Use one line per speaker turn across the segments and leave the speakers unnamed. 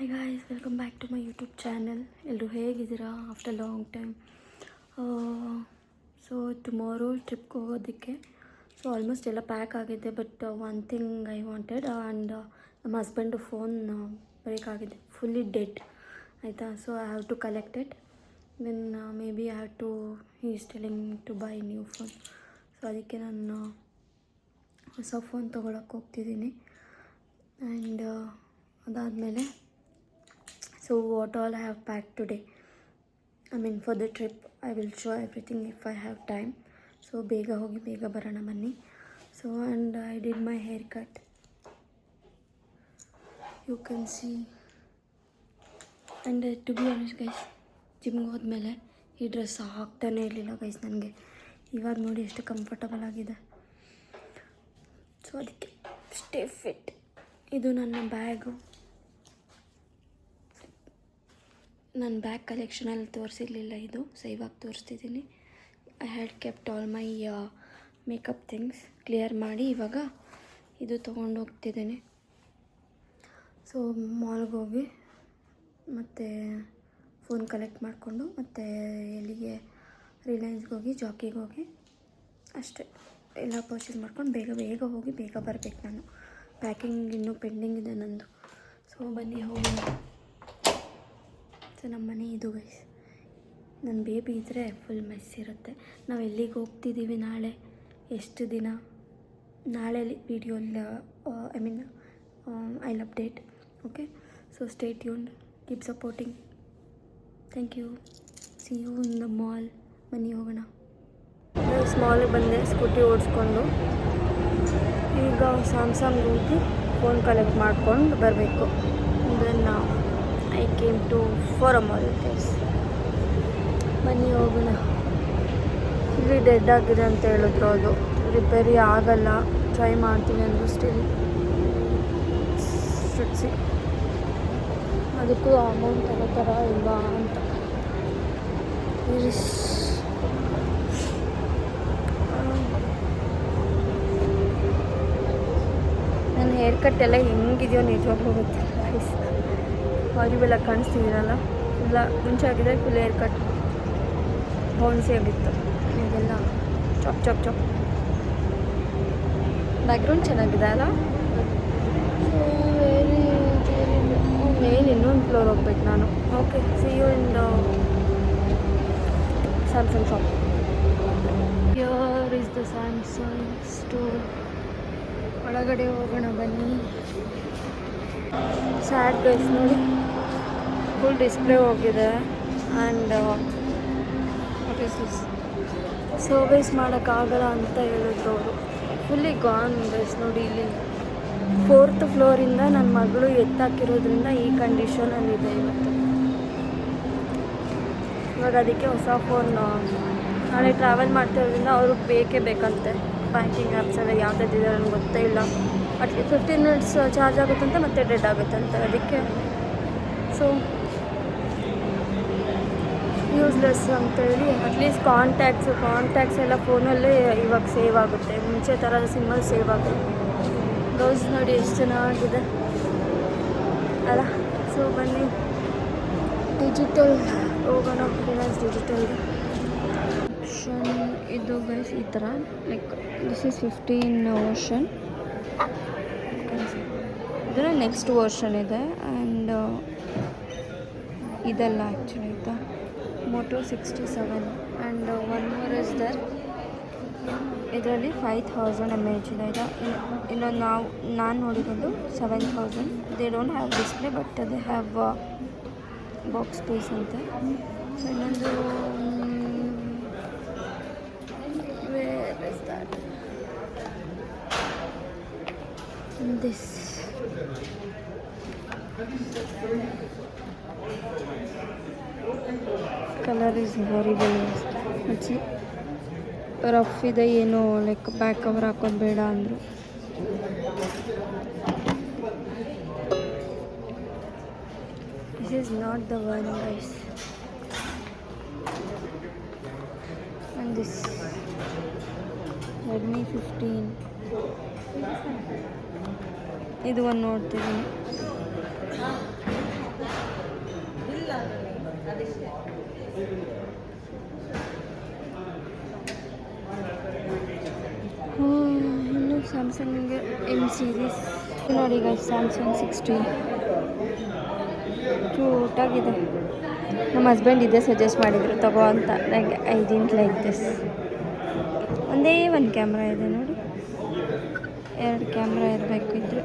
Hi guys, welcome back to my YouTube channel. ಎಲ್ಲರೂ ಹೇಗಿದ್ದೀರಾ after long time. So tomorrow ಟ್ರಿಪ್ಗೆ ಹೋಗೋದಕ್ಕೆ almost ಎಲ್ಲ ಪ್ಯಾಕ್ ಆಗಿದೆ. But one thing I wanted and ನಮ್ಮ ಹಸ್ಬೆಂಡು ಫೋನ್ ಬ್ರೇಕ್ ಆಗಿದೆ, ಫುಲ್ಲಿ ಡೆಡ್ ಆಯಿತಾ. So I have to collect it. Then maybe I have to is telling to buy new phone. So ಅದಕ್ಕೆ ನಾನು ಹೊಸ phone ತೊಗೊಳಕ್ಕೆ ಹೋಗ್ತಿದ್ದೀನಿ. And ಅದಾದಮೇಲೆ so what all I have packed today, I mean for the trip, I will show everything if I have time. So ಬೇಗ ಹೋಗಿ ಬೇಗ ಬರೋಣ ಬನ್ನಿ. So and I did my haircut, you can see. And to be honest guys, ಜಿಮ್ಗೆ ಹೋದ್ಮೇಲೆ ಈ dress ಹಾಕ್ತಾನೆ ಇರಲಿಲ್ಲ guys. ನನಗೆ ಇವಾಗ ನೋಡಿ ಎಷ್ಟು ಕಂಫರ್ಟಬಲ್ ಆಗಿದೆ. ಸೊ ಅದಕ್ಕೆ ಸ್ಟೇ ಫಿಟ್. ಇದು ನನ್ನ ಬ್ಯಾಗು. ನನ್ನ ಬ್ಯಾಗ್ ಕಲೆಕ್ಷನಲ್ಲಿ ತೋರಿಸಿರಲಿಲ್ಲ ಇದು, ಸೊ ಇವಾಗ ತೋರಿಸ್ತಿದ್ದೀನಿ. I had kept all my makeup things clear ಮಾಡಿ ಇವಾಗ ಇದು ತೊಗೊಂಡು ಹೋಗ್ತಿದ್ದೀನಿ. ಸೊ ಮಾಲ್ಗೆ ಹೋಗಿ ಮತ್ತು ಫೋನ್ ಕಲೆಕ್ಟ್ ಮಾಡಿಕೊಂಡು ಮತ್ತು ಎಲ್ಲಿಗೆ ರಿಲಯನ್ಸ್ಗೆ ಹೋಗಿ ಜಾಕಿಗೆ ಹೋಗಿ ಅಷ್ಟೇ ಎಲ್ಲ ಪರ್ಚೇಸ್ ಮಾಡ್ಕೊಂಡು ಬೇಗ ಬೇಗ ಹೋಗಿ ಬೇಗ ಬರಬೇಕು. ನಾನು ಪ್ಯಾಕಿಂಗ್ ಇನ್ನೂ ಪೆಂಡಿಂಗ್ ಇದೆ ನಂದು. ಸೊ ಬನ್ನಿ ಹೋಗಿ. ಸೊ ನಮ್ಮ ಮನೆ ಇದು ಗೈಸ್. ನನ್ನ ಬೇಬಿ ಇದ್ದರೆ ಫುಲ್ ಮೆಸ್ ಇರುತ್ತೆ. ನಾವು ಎಲ್ಲಿಗೆ ಹೋಗ್ತಿದ್ದೀವಿ, ನಾಳೆ ಎಷ್ಟು ದಿನ, ನಾಳೆ ವೀಡಿಯೋಲ್ಲಿ I mean I'll update. Okay, so stay tuned, keep supporting. Thank you. See you in the mall. ಬನ್ನಿ ಹೋಗೋಣ. ಮಾಲಿಗೆ ಬಂದೆ ಸ್ಕೂಟಿ ಓಡಿಸ್ಕೊಂಡು. ಈಗ ಸ್ಯಾಮ್ಸಂಗ್ ಹೋಗಿ ಫೋನ್ ಕಲೆಕ್ಟ್ ಮಾಡ್ಕೊಂಡು ಬರಬೇಕು. Then I came to Forum Mall guys. ಬನ್ನಿ ಹೋಗೋಣ. ಇಲ್ಲಿ ಡೆಡ್ ಆಗಿದೆ ಅಂತ ಹೇಳಿದ್ರು, ಅದು ರಿಪೇರಿ ಆಗಲ್ಲ, ಟ್ರೈ ಮಾಡ್ತೀನಿ ಅಂದರು. ಸ್ಟಿಲ್ ಶುಡ್ಸಿ ಅದಕ್ಕೂ ಅಮೌಂಟ್ ತಗೋತಾರ ಇಲ್ವಾ ಅಂತ. ನನ್ನ ಹೇರ್ ಕಟ್ ಎಲ್ಲ ಹೆಂಗಿದೆಯೋ ನಿಜವಾಗ್ಲೂ ಗೊತ್ತಿಲ್ಲ ಗೈಸ್. ಹಾರಿಬಲ್ ಆಗಿ ಕಾಣಿಸ್ತಿದ್ದೀನಲ್ಲ, ಇಲ್ಲ ಮುಂಚೆ ಆಗಿದೆ ಫುಲ್ ಹೇರ್ ಕಟ್ ಬೌನ್ಸಿ ಆಗಿತ್ತು. ಈಗೆಲ್ಲ ಚಾಪ್ ಚಾಪ್ ಚಾಪ್. ಬ್ಯಾಕ್ಗ್ರೌಂಡ್ ಚೆನ್ನಾಗಿದೆ ಅಲ್ಲ. ಮೇಲೆ ಇನ್ನೊಂದು ಫ್ಲೋರ್ ಹೋಗ್ಬೇಕು ನಾನು. Okay, see you in Samsung shop. Here is the Samsung store. ಒಳಗಡೆ ಹೋಗೋಣ ಬನ್ನಿ. ಸ್ಯಾಡ್ ಗೈಸ್ ನೋಡಿ, ಫುಲ್ ಡಿಸ್ಪ್ಲೇ ಹೋಗಿದೆ. And what is this, service ಮಾಡೋಕ್ಕಾಗಲ್ಲ ಅಂತ ಹೇಳಿದ್ರು ಅವರು. Fully gone guys. ನೋಡಿ ಇಲ್ಲಿ 4th ಫ್ಲೋರಿಂದ ನನ್ನ ಮಗಳು ಎತ್ತಾಕಿರೋದ್ರಿಂದ ಈ ಕಂಡೀಷನಲ್ಲಿದೆ ಇವತ್ತು. ಇವಾಗ ಅದಕ್ಕೆ ಹೊಸ ಫೋನ್ ನಾಳೆ ಟ್ರಾವೆಲ್ ಮಾಡ್ತಿರೋದ್ರಿಂದ ಅವ್ರಿಗೆ ಬೇಕೇ ಬೇಕಂತೆ. ಬ್ಯಾಂಕಿಂಗ್ ಆ್ಯಪ್ಸ್ ಎಲ್ಲ ಯಾವುದಿದೆ ನನಗೆ ಗೊತ್ತೇ ಇಲ್ಲ. ಅಟ್ಲೀಸ್ಟ್ 15 ಮಿನಿಟ್ಸ್ ಚಾರ್ಜ್ ಆಗುತ್ತಂತೆ, ಮತ್ತೆ ಡೆಡ್ ಆಗುತ್ತಂತೆ. ಅದಕ್ಕೆ ಸೊ ಯೂಸ್ಲೆಸ್ ಅಂತೇಳಿ ಅಟ್ಲೀಸ್ಟ್ ಕಾಂಟ್ಯಾಕ್ಟ್ಸ್ ಎಲ್ಲ ಫೋನಲ್ಲೇ ಇವಾಗ ಸೇವ್ ಆಗುತ್ತೆ. ಮುಂಚೆ ಥರದ ಸಿಮ್ಮಲ್ಲಿ ಸೇವ್ ಆಗುತ್ತೆ. ಬ್ಲೌಸ್ ನೋಡಿ ಎಷ್ಟು ಚೆನ್ನಾಗಿದೆ ಅಲ್ಲ. ಸೊ ಬನ್ನಿ ಡಿಜಿಟಲ್ ಹೋಗೋಣ. ರಿಲಯನ್ಸ್ ಡಿಜಿಟಲ್ಗೆ ಆಪ್ಷನ್ ಇದು ಗೈಸ್. ಈ ಥರ ಲೈಕ್ ದಿಸ್ ಈಸ್ 15 ವರ್ಷನ್. ಇದರ ನೆಕ್ಸ್ಟ್ ವರ್ಷನ್ ಇದೆ. ಆ್ಯಂಡ್ ಇದೆಲ್ಲ ಆ್ಯಕ್ಚುಲಿ ಆಯಿತಾ Moto 67. And 1 more is there. ಇದರಲ್ಲಿ 5000 mAh ಇದೆ. ಇನ್ನೊಂದು ನಾನು ನೋಡಿರೋದು 7000. They don't have display but they have box space ಅಂತೆ. ಸೊ ಇನ್ನೊಂದು where is that, this colour is horrible. ಹಚ್ಚಿ ರಫ್ ಇದೆ, ಏನು ಲೈಕ್ ಬ್ಯಾಕ್ ಕವರ್ ಹಾಕೋದು ಬೇಡ ಅಂದರು. This is not the one guys. And this Redmi 15. ಇದು ಒಂದು ನೋಡ್ತಿದ್ದೀನಿ. ಇನ್ನು ಸ್ಯಾಮ್ಸಂಗ್ ಎಮ್ ಸೀರೀಸ್ ನೋಡಿ ಈಗ ಸ್ಯಾಮ್ಸಂಗ್ 16 ಕ್ಯೂಟಾಗಿದೆ. ನಮ್ಮ ಹಸ್ಬೆಂಡ್ ಇದೇ ಸಜೆಸ್ಟ್ ಮಾಡಿದರು ತಗೋ ಅಂತ. ನನಗೆ ಐ ಡಿಂಟ್ ಲೈಕ್ ದಿಸ್. ಒಂದೇ ಒಂದು ಕ್ಯಾಮ್ರಾ ಇದೆ ನೋಡಿ, 2 ಕ್ಯಾಮ್ರಾ ಇರಬೇಕು ಇದ್ರೆ.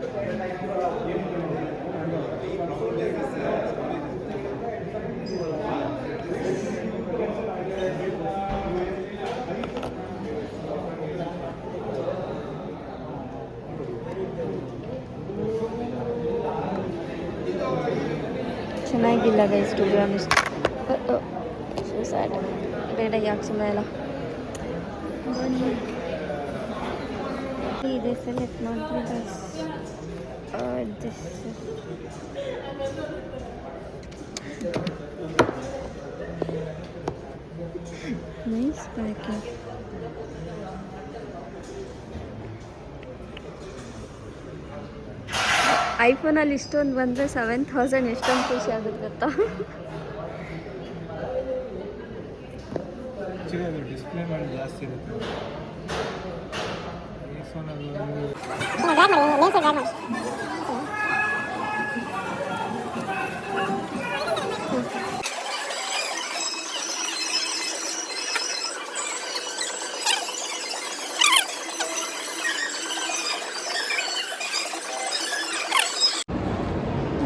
ಚೆನ್ನಾಗಿಲ್ಲ guys, to be honest. So sad. ಬೇಡ, ಯಾಕೆ ಸುಮ್ಮನೆ ಎಲ್ಲ ಇದೆ ಸೆಲೆಕ್ಟ್ ಮಾಡ್ತೀವಿ ಗೈಸ್. This nice packing. ಐಫೋನಲ್ಲಿ ಇಷ್ಟೊಂದು ಬಂದರೆ 7000 ಎಷ್ಟೊಂದು ಖುಷಿ ಆಗುತ್ತೆ ಗೊತ್ತಾ.
ಡಿಸ್ಪ್ಲೇ ಮಾಡಿ ಜಾಸ್ತಿ ಇರುತ್ತೆ.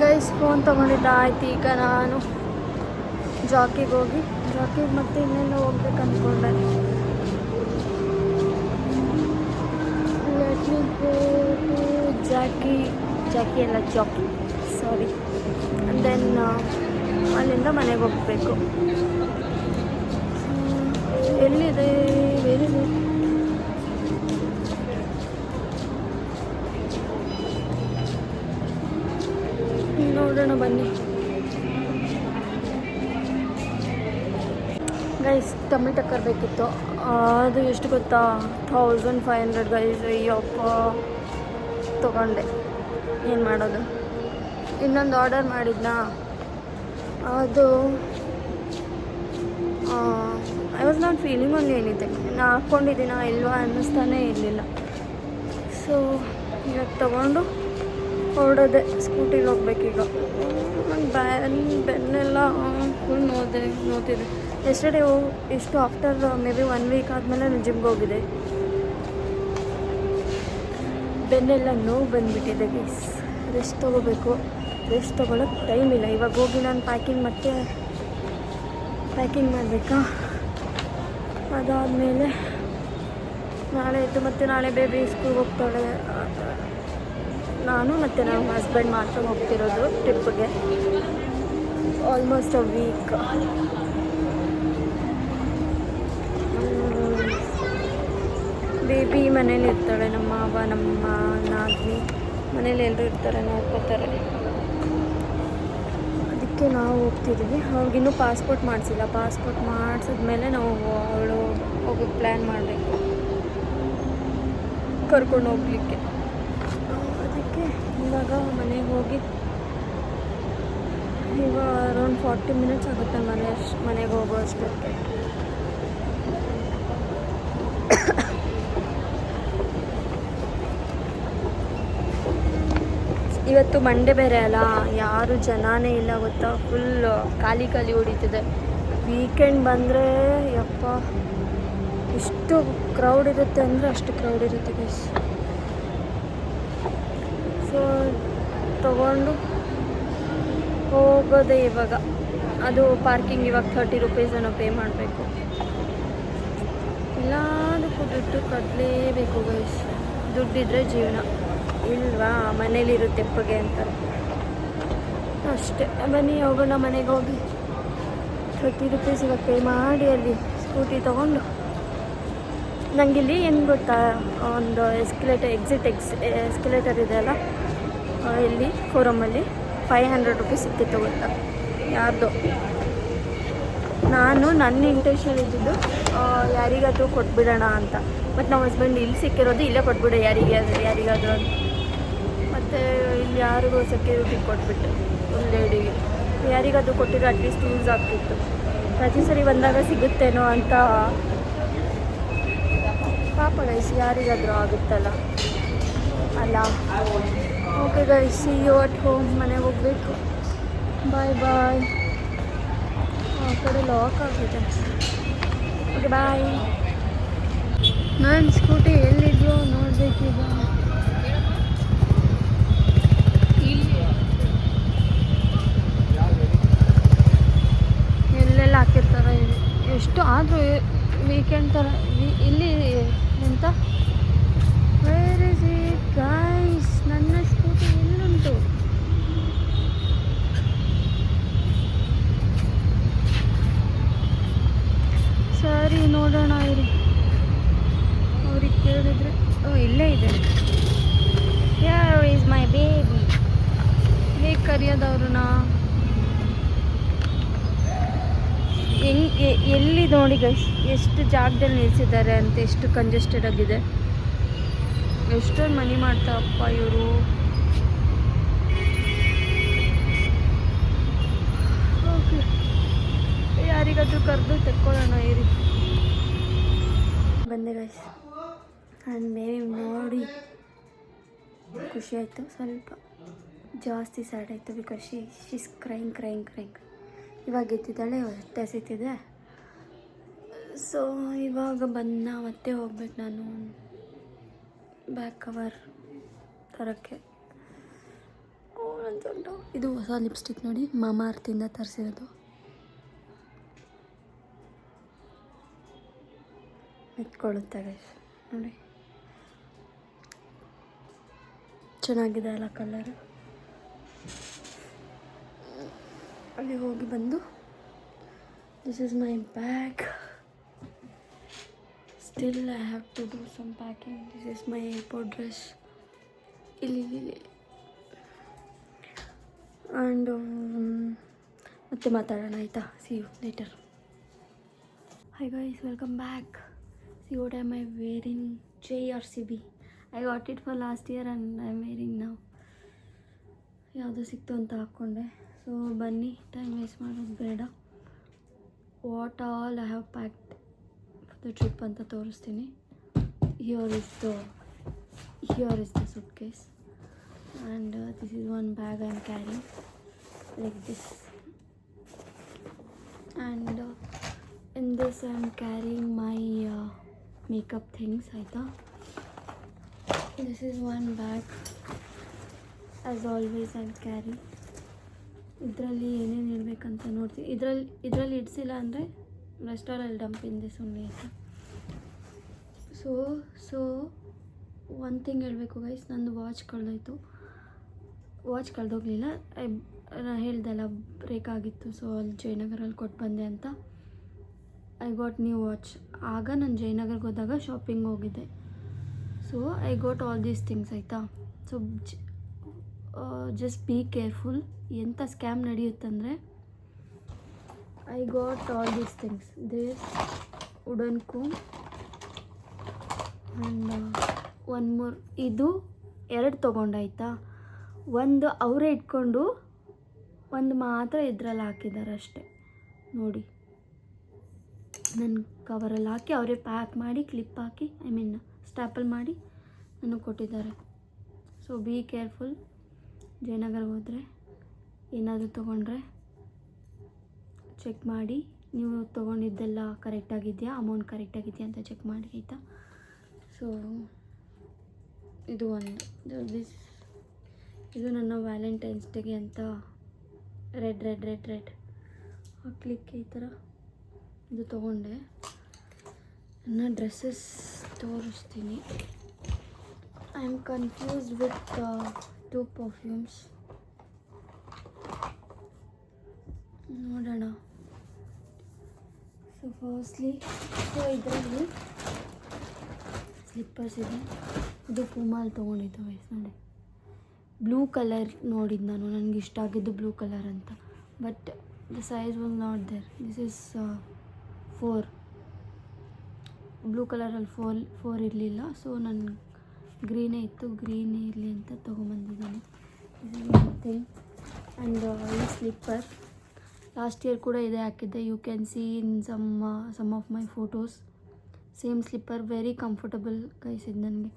ಗೈಸ್ ಫೋನ್ ತೊಗೊಂಡಿದ್ದಾಯ್ತು. ಈಗ ನಾನು ಜಾಕಿಗೆ ಮತ್ತೆ ಇನ್ನೆಲ್ಲ ಹೋಗ್ಬೇಕು ಅಂದ್ಕೊಂಡೆ. Let me go to Jockey ಎಲ್ಲ ಜಾಕಿ, ಸಾರಿ. ಆ್ಯಂಡ್ ದೆನ್ ಅಲ್ಲಿಂದ ಮನೆಗೆ ಹೋಗಬೇಕು. ಎಲ್ಲಿದೆ ಬೇರೆ ನೋಡೋಣ ಬನ್ನಿ. ಗೈಸ್ ಟೊಮೆಟೊ ಕರ್ಬೇಕಿತ್ತು. ಅದು ಎಷ್ಟು ಗೊತ್ತಾ, 1500 ಗೈಸ್. ಅಯ್ಯಪ್ಪ, ತೊಗೊಂಡೆ. ಏನು ಮಾಡೋದು. ಇನ್ನೊಂದು ಆರ್ಡರ್ ಮಾಡಿದ್ನಾ, ಅದು I was not feeling only anything. ನಾನು ಹಾಕ್ಕೊಂಡಿದ್ದೀನ ಇಲ್ವಾ ಅನ್ನಿಸ್ತಾನೇ ಇರಲಿಲ್ಲ. ಸೊ ಇವಾಗ ತೊಗೊಂಡು ಹೊರಡೋದೆ. ಸ್ಕೂಟಿಲಿ ಹೋಗ್ಬೇಕೀಗ. ನನ್ನ ಬೆನ್ನೆಲ್ಲ ಫುಲ್ ನೋತಿದೆ. ಎಸ್ಟರ್ಡೇ ಎಷ್ಟು ಆಫ್ಟರ್ ಮೇ ಬಿ 1 ವೀಕ್ ಆದಮೇಲೆ ನಾನು ಜಿಮ್ಗೆ ಹೋಗಿದೆ. ಬೆನ್ನೆಲ್ಲ ನೋವು ಬಂದುಬಿಟ್ಟಿದೆ ಗೈಸ್. ರೆಸ್ಟ್ ತೊಗೋಬೇಕು. ರೆಸ್ಟ್ ತೊಗೊಳಕ್ಕೆ ಟೈಮ್ ಇಲ್ಲ. ಇವಾಗ ಹೋಗಿ ನಾನು ಪ್ಯಾಕಿಂಗ್ ಮಾಡಬೇಕಾ. ಅದಾದಮೇಲೆ ನಾಳೆ ಎದ್ದು ಮತ್ತೆ ನಾಳೆ ಬೇಬಿ ಸ್ಕೂಲ್ಗೆ ಹೋಗ್ತಾಳೆ. ನಾನು ಮತ್ತು ನಮ್ಮ ಹಸ್ಬೆಂಡ್ ಮಾತ್ರ ಹೋಗ್ತಿರೋದು ಟ್ರಿಪ್ಪಿಗೆ. Almost a week. ಬೇಬಿ ಮನೇಲಿ ಇರ್ತಾಳೆ. ನಮ್ಮ ಮಾವ, ನಮ್ಮ ನಾದಿನಿ ಮನೇಲಿ ಎಲ್ಲರೂ ಇರ್ತಾರೆ, ನೋಡ್ಕೋತಾರೆ. ಅದಕ್ಕೆ ನಾವು ಹೋಗ್ತಿದ್ದೀವಿ. ಅವ್ರಿಗಿನ್ನೂ ಪಾಸ್ಪೋರ್ಟ್ ಮಾಡಿಸಿಲ್ಲ. ಪಾಸ್ಪೋರ್ಟ್ ಮಾಡಿಸಿದ್ಮೇಲೆ ನಾವು ಅವಳು ಹೋಗೋಕ್ಕೆ ಪ್ಲ್ಯಾನ್ ಮಾಡಬೇಕು, ಕರ್ಕೊಂಡು ಹೋಗ್ಲಿಕ್ಕೆ. ಅದಕ್ಕೆ ಇವಾಗ ಮನೆಗೆ ಹೋಗಿ ಇವಾಗ ಅರೌಂಡ್ 40 ಮಿನಿಟ್ಸ್ ಆಗುತ್ತೆ ಮನೆಗೆ ಹೋಗೋ ಅಷ್ಟಕ್ಕೆ. ಇವತ್ತು ಮಂಡೇ ಬೇರೆ ಅಲ್ಲ, ಯಾರು ಜನನೇ ಇಲ್ಲ ಗೊತ್ತಾ. ಫುಲ್ ಖಾಲಿ ಹೊಡಿತಿದೆ. ವೀಕೆಂಡ್ ಬಂದರೆ ಯಪ್ಪ ಎಷ್ಟು ಕ್ರೌಡ್ ಇರುತ್ತೆ ಅಂದರೆ ಅಷ್ಟು ಕ್ರೌಡ್ ಇರುತ್ತೆ ಗೈಸ್. ಸೊ ತಗೊಂಡು ಹೋಗೋದೇ ಇವಾಗ. ಅದು ಪಾರ್ಕಿಂಗ್ ಇವಾಗ 30 ರೂಪೀಸನ್ನು ಪೇ ಮಾಡಬೇಕು. ಎಲ್ಲದಕ್ಕೂ ದುಡ್ಡು ಕಟ್ಟಲೇಬೇಕು ಗೈಸ್. ದುಡ್ಡಿದ್ರೆ ಜೀವನ, ಇಲ್ವಾ ಮನೇಲಿರುತ್ತೆ ತೆಪ್ಪಗೆ ಅಂತಾರೆ ಅಷ್ಟೇ. ಬನ್ನಿ ಹೋಗೋಣ ಮನೆಗೆ. ಹೋಗಿ 30 ರೂಪೀಸ್ ಇವಾಗ ಪೇ ಮಾಡಿ ಅಲ್ಲಿ ಸ್ಕೂಟಿ ತೊಗೊಂಡು. ನನಗಿಲ್ಲಿ ಏನು ಗೊತ್ತಾ, ಒಂದು ಎಸ್ಕಲೇಟರ್ ಇದೆ ಅಲ್ಲ ಇಲ್ಲಿ ಫೋರಮಲ್ಲಿ 500 ರೂಪೀಸ್ ಸಿಕ್ಕಿತ್ತು ಗೊತ್ತಾ, ಯಾರ್ದು. ನಾನು ನನ್ನ ಇಂಟೆನ್ಷನ್ ಇದ್ದಿದ್ದು ಯಾರಿಗಾದರೂ ಕೊಟ್ಬಿಡೋಣ ಅಂತ. ಮತ್ತು ನಮ್ಮ ಹಸ್ಬೆಂಡ್ ಇಲ್ಲಿ ಸಿಕ್ಕಿರೋದು ಇಲ್ಲೇ ಕೊಟ್ಬಿಡು ಯಾರಿಗಾದರೂ ಅಂತ. ಮತ್ತು ಇಲ್ಲಿ ಯಾರಿಗೂ ಸೆಕ್ಯೂರಿಟಿ ಕೊಟ್ಬಿಟ್ಟು ಒಂದು ಲೇಡಿಗೆ ಯಾರಿಗಾದರೂ ಕೊಟ್ಟಿದ್ರೆ ಅಟ್ಲೀಸ್ಟ್ ಯೂಸ್ ಆಗ್ತಿತ್ತು. ಪ್ರತಿ ಸರಿ ಬಂದಾಗ ಸಿಗುತ್ತೇನೋ ಅಂತ ಪಾಪ ಗೈಸ್, ಯಾರಿಗಾದರೂ ಆಗುತ್ತಲ್ಲ ಅಲ್ಲ. Okay guys, see you at home. ಮನೆಗೆ ಹೋಗಬೇಕು. Bye bye. ಆ ಕಡೆ ಲಾಕ್ ಆಗಿದೆ. Okay bye. ನನ್ನ ಸ್ಕೂಟಿ ಎಲ್ಲಿದೆಯೋ ನೋಡಬೇಕೀಗ. ಎಲ್ಲೆಲ್ಲ ಹಾಕಿರ್ತಾರೆ ಎಷ್ಟು ಆದರೂ ವೀಕೆಂಡ್ ಥರ ಇಲ್ಲಿ ಎಂತ ವೇರ್ ಇಸ್ ಇಟ್ ಗೈಸ್? ನನ್ನ ಸ್ಕೂಟಿ ಎಲ್ಲುಂಟು? ಸರಿ ನೋಡೋಣ ಇರಿ, ಅವ್ರಿಗೆ ಕೇಳಿದ್ರೆ. ಓ, ಇಲ್ಲೇ ಇದೆ. ಯಾರ್ ಈಸ್ ಮೈ ಬೇಬಿ? ಹೇಗೆ ಕರೆಯೋದವ್ರನ್ನ? ಎಲ್ಲಿ ನೋಡಿ ಗೈಸ್, ಎಷ್ಟು ಜಾಗದಲ್ಲಿ ನಿಲ್ಲಿಸಿದ್ದಾರೆ ಅಂತ, ಎಷ್ಟು ಕಂಜೆಸ್ಟೆಡ್ ಆಗಿದೆ. ಎಷ್ಟೊಂದು ಮನಿ ಮಾಡ್ತಾರಪ್ಪ ಇವರು. ಓಕೆ, ಯಾರಿಗಾದ್ರೂ ಕರೆದು ತೆಕ್ಕೊಳ್ಳೋಣ ಇರಿ. ಬಂದೆ ಗೈಸ್. ನಾನು ಬೇಬಿ ನೋಡಿ ಖುಷಿ ಆಯಿತು. ಸ್ವಲ್ಪ ಜಾಸ್ತಿ ಸ್ಯಾಡ್ ಆಯಿತು ಬಿಕಾಸ್ ಶೀಸ್ ಕ್ರೈಂಗ್. ಇವಾಗ ಎತ್ತಿದ್ದಾಳೆ, ಹೊಟ್ಟೆ ಹಸಿತಿದೆ. ಸೊ ಇವಾಗ ಮತ್ತೆ ಹೋಗ್ಬೇಕು ನಾನು ಬ್ಯಾಕ್ ಕವರ್ ತರೋಕ್ಕೆ. ಇದು ಹೊಸ ಲಿಪ್ಸ್ಟಿಕ್ ನೋಡಿ, ಮಾಮಾ ಅರ್ಥಿಂದ ತರಿಸಿರೋದು. ಮೆತ್ಕೊಳ್ಳುತ್ತೆ ಗೈಸ್ ನೋಡಿ, ಚೆನ್ನಾಗಿದೆ ಅಲ್ಲ ಕಲರ್. ಅಲ್ಲಿ ಹೋಗಿ ಬಂದು, this is my bag. Still I have to do some packing. This is my airport dress. ಇಲ್ಲಿ ಆ್ಯಂಡ್ ಮತ್ತೆ ಮಾತಾಡೋಣ ಆಯಿತಾ? See you later. Hi guys, welcome back. See what am I wearing? JRCB. I got it for last year and I'm wearing now. ಯಾವುದೋ ಸಿಕ್ತು ಅಂತ ಹಾಕ್ಕೊಂಡೆ. So ಬನ್ನಿ, time waste ಮಾಡೋದು ಬೇಡ. What all I have packed for the trip ಅಂತ ತೋರಿಸ್ತೀನಿ. Here is the suitcase and this is one bag I am carrying like this. And in this I am carrying my makeup things ಆಯಿತಾ. This is one bag as always I carry. ಇದರಲ್ಲಿ ಏನೇನು ಇರಬೇಕಂತ ನೋಡ್ತೀವಿ. ಇದರಲ್ಲಿ ಇಡಿಸಿಲ್ಲ ಅಂದರೆ ರೆಸ್ಟೋರಲ್ಲಿ dump in this only ಆಯಿತಾ. So one thing ಹೇಳಬೇಕು guys, ನಂದು ವಾಚ್ ಕಳೆದೋಗ್ಲಿಲ್ಲ. ನಾನು ಹೇಳ್ದಲ್ಲ ಬ್ರೇಕ್ ಆಗಿತ್ತು. ಸೊ ಅಲ್ಲಿ ಜಯನಗರಲ್ಲಿ ಕೊಟ್ಟು ಬಂದೆ ಅಂತ. I got new watch. ಆಗ ನಾನು ಜಯನಗರ್ಗೆ ಹೋದಾಗ ಶಾಪಿಂಗ್ ಹೋಗಿದ್ದೆ. So I got all these things ಆಯಿತಾ. So just be careful. ಎಂಥ ಸ್ಕ್ಯಾಮ್ ನಡೆಯುತ್ತಂದರೆ, I got all these things. This wooden comb and one more. ಇದು 2 ತೊಗೊಂಡಾಯ್ತಾ. ಒಂದು ಅವರೇ ಇಟ್ಕೊಂಡು ಒಂದು ಮಾತ್ರ ಇದರಲ್ಲಿ ಹಾಕಿದ್ದಾರೆ ಅಷ್ಟೆ ನೋಡಿ. ನನ್ನ ಕವರಲ್ಲಿ ಹಾಕಿ ಅವರೇ ಪ್ಯಾಕ್ ಮಾಡಿ ಕ್ಲಿಪ್ ಹಾಕಿ ಸ್ಟ್ಯಾಪಲ್ ಮಾಡಿ ನನಗೆ ಕೊಟ್ಟಿದ್ದಾರೆ. So be careful. ಜಯನಗರ್ಗೆ ಹೋದರೆ ಏನಾದರೂ ತೊಗೊಂಡ್ರೆ ಚೆಕ್ ಮಾಡಿ. ನೀವು ತೊಗೊಂಡಿದ್ದೆಲ್ಲ ಕರೆಕ್ಟಾಗಿದೆಯಾ, ಅಮೌಂಟ್ ಕರೆಕ್ಟಾಗಿದೆಯಾ ಅಂತ ಚೆಕ್ ಮಾಡಿ ಆಯಿತಾ. ಸೊ ಇದು ಇದು ನನ್ನ ವ್ಯಾಲೆಂಟೈನ್ಸ್ ಡೇಗೆ ಅಂತ ರೆಡ್ ಹಾಕ್ಲಿಕ್ಕೆ ಈ ಥರ ಇದು ತೊಗೊಂಡೆ. ನನ್ನ ಡ್ರೆಸ್ಸಸ್ ತೋರಿಸ್ತೀನಿ. I am confused with 2 perfumes. ನೋಡೋಣ. ಸೊ ಫಸ್ಟ್ಲಿ ಇದರಲ್ಲಿ ಸ್ಲಿಪ್ಪರ್ಸ್ ಇದೆ. ಇದು ಪೂಮಾಲ್ ತೊಗೊಂಡಿದ್ದು ವಯಸ್ಸು ನೋಡಿ. ಬ್ಲೂ ಕಲರ್ ನೋಡಿದ್ದು ನಾನು, ನನಗೆ ಇಷ್ಟ ಆಗಿದ್ದು ಬ್ಲೂ ಕಲರ್ ಅಂತ. But the size was not there. This is 4. Blue ಕಲರಲ್ಲಿ 4 ಇರಲಿಲ್ಲ. ಸೊ ನನ್ನ ಗ್ರೀನೇ ಇತ್ತು, ಗ್ರೀನೇ ಇರಲಿ ಅಂತ ತೊಗೊಂಬಂದಿದ್ದೀನಿ. ಥಿಂಗ್. ಆ್ಯಂಡ್ ಈ ಸ್ಲಿಪ್ಪರ್ ಲಾಸ್ಟ್ ಇಯರ್ ಕೂಡ ಇದೇ ಹಾಕಿದ್ದೆ. You can see in some of my photos. Same slipper, very comfortable guys ಇದು ನನಗೆ.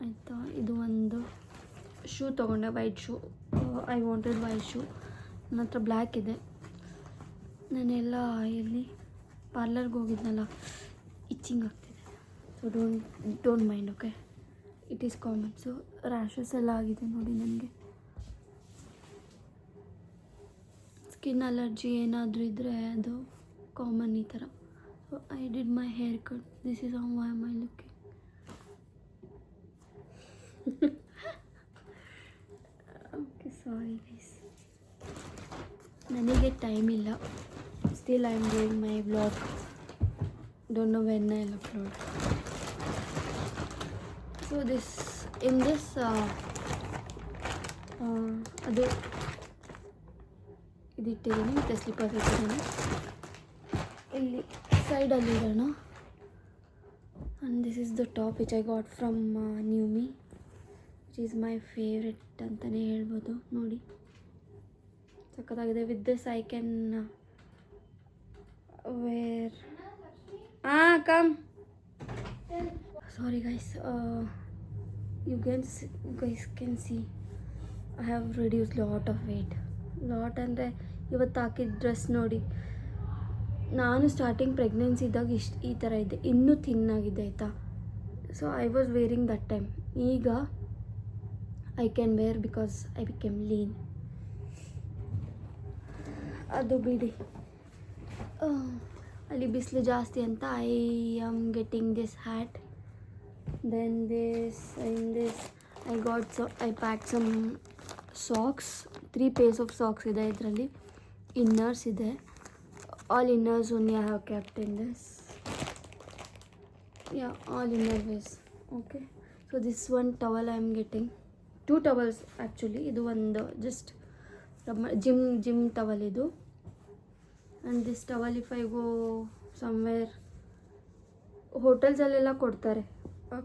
ಆಯಿತಾ, ಇದು ಒಂದು ಶೂ ತೊಗೊಂಡೆ, white shoe. I wanted white shoe. ನನ್ನ ಹತ್ರ ಬ್ಲ್ಯಾಕ್ ಇದೆ. ನಾನೆಲ್ಲ ಎಲ್ಲಿ ಪಾರ್ಲರ್ಗೆ ಹೋಗಿದ್ನಲ್ಲ, ಇಚ್ಚಿಂಗ್ ಆಗ್ತಿದೆ. So don't mind, okay, it is common. So rashes ಎಲ್ಲ ಆಗಿದೆ ನೋಡಿ ನನಗೆ. ಸ್ಕಿನ್ ಅಲರ್ಜಿ ಏನಾದರೂ ಇದ್ದರೆ ಅದು ಕಾಮನ್ ಈ ಥರ. So I did my haircut. This is how I am looking. Okay, sorry guys, ನನಗೆ ಟೈಮ್ ಇಲ್ಲ. Still I am doing my vlog. Don't know when I will upload. So in this ಅದು ಇದಿಟ್ಟಿದ್ದೀನಿ, ಮತ್ತು slippers ಇಟ್ಟಿದ್ದೀನಿ. ಇಲ್ಲಿ ಸೈಡಲ್ಲಿ ಇಡೋಣ. And this is the top which I got from New Me, which is my favourite ಅಂತಲೇ ಹೇಳ್ಬೋದು. ನೋಡಿ, ಸಖತ್ತಾಗಿದೆ. With this I can wear. Come. Sorry guys, you guys can see I have reduced lot of weight. Lot ಅಂದರೆ ಇವತ್ತು ಹಾಕಿದ dress ನೋಡಿ, ನಾನು starting pregnancy ಇದ್ದಾಗ ಈ ಥರ ಇದ್ದೆ, ಇನ್ನೂ ಥಿನ್ನಾಗಿದೆ ಆಯಿತಾ. So I was wearing that time. ಈಗ I can wear because I became lean. ಅದು ಬಿಡಿ, ಅಲ್ಲಿ ಬಿಸಿಲು ಜಾಸ್ತಿ ಅಂತ I am getting this hat. Then I packed some socks. 3 pairs of socks ಇದೆ ಇದರಲ್ಲಿ. ಇನ್ನರ್ಸ್ ಇದೆ. All inners only I have kept in this. Yeah, all inner ways. Okay. So this one towel I am getting. 2 towels actually. ಇದು ಒಂದು just gym towel ಇದು. And this towel if I go somewhere, ಹೋಟೆಲ್ಸಲ್ಲೆಲ್ಲ ಕೊಡ್ತಾರೆ,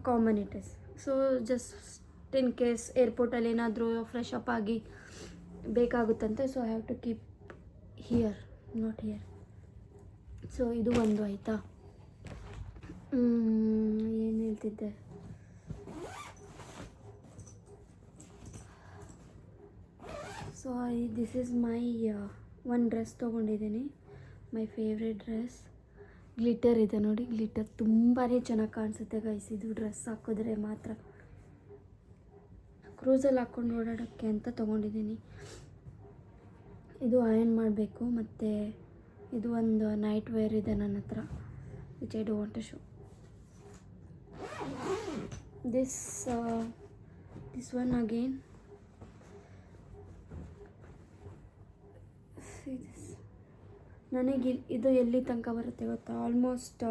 common it is. So just in case ಏರ್ಪೋರ್ಟಲ್ಲಿ ಏನಾದರೂ fresh up ಆಗಿ ಬೇಕಾಗುತ್ತಂತೆ. So I have to keep here, not here. So ಇದು ಒಂದು ಆಯಿತಾ. ಏನು ಹೇಳ್ತಿದ್ದೆ, ಸೊ ದಿಸ್ ಈಸ್ ಮೈ ಒಂದು ಡ್ರೆಸ್ ತೊಗೊಂಡಿದ್ದೀನಿ, ಮೈ ಫೇವ್ರೆಟ್ ಡ್ರೆಸ್. ಗ್ಲಿಟರ್ ಇದೆ ನೋಡಿ, ಗ್ಲಿಟರ್ ತುಂಬಾ ಚೆನ್ನಾಗಿ ಕಾಣಿಸುತ್ತೆ ಗೈಸ್ ಇದು ಡ್ರೆಸ್ ಹಾಕಿದ್ರೆ ಮಾತ್ರ. ಕ್ರೂಸಲ್ಲಿ ಹಾಕ್ಕೊಂಡು ಓಡಾಡೋಕ್ಕೆ ಅಂತ ತೊಗೊಂಡಿದ್ದೀನಿ. ಇದು ಅಯರ್ನ್ ಮಾಡಬೇಕು. ಮತ್ತು ಇದು ಒಂದು ನೈಟ್ ವೇರ್ ಇದೆ ನನ್ನ ಹತ್ರ, which I don't want to show. This one again, ನನಗೆ ಇದು ಎಲ್ಲಿ ತನಕ ಬರುತ್ತೆ ಗೊತ್ತಾ, ಆಲ್ಮೋಸ್ಟ್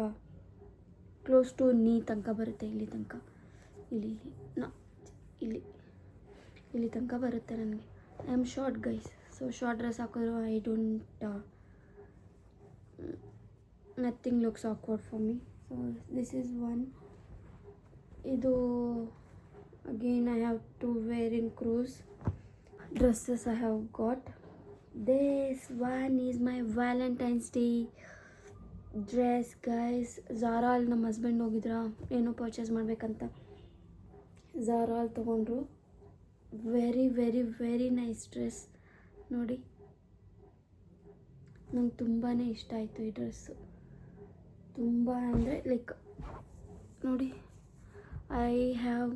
ಕ್ಲೋಸ್ ಟು ನೀ ತನಕ ಬರುತ್ತೆ. ಇಲ್ಲಿ ತನಕ, ಇಲ್ಲಿ ತನಕ ಬರುತ್ತೆ ನನಗೆ. I am short guys. So short dress ಹಾಕಿದ್ರು I don't, nothing looks awkward for me. So this is one. ಇದು again I have to wear in cruise. Dresses I have got. This one is my Valentine's Day dress guys. Zara ಅಲ್ಲಿ ನಮ್ಮ husband ಹೋಗಿದ್ರಾ ಏನೋ purchase ಮಾಡಬೇಕಂತ, Zara ಅಲ್ಲಿ ತೊಗೊಂಡ್ರು. Very very very nice dress ನೋಡಿ, ನಂಗೆ ತುಂಬಾ ಇಷ್ಟ ಆಯಿತು ಈ ಡ್ರೆಸ್ಸು. ತುಂಬ ಅಂದರೆ ಲೈಕ್ ನೋಡಿ, I have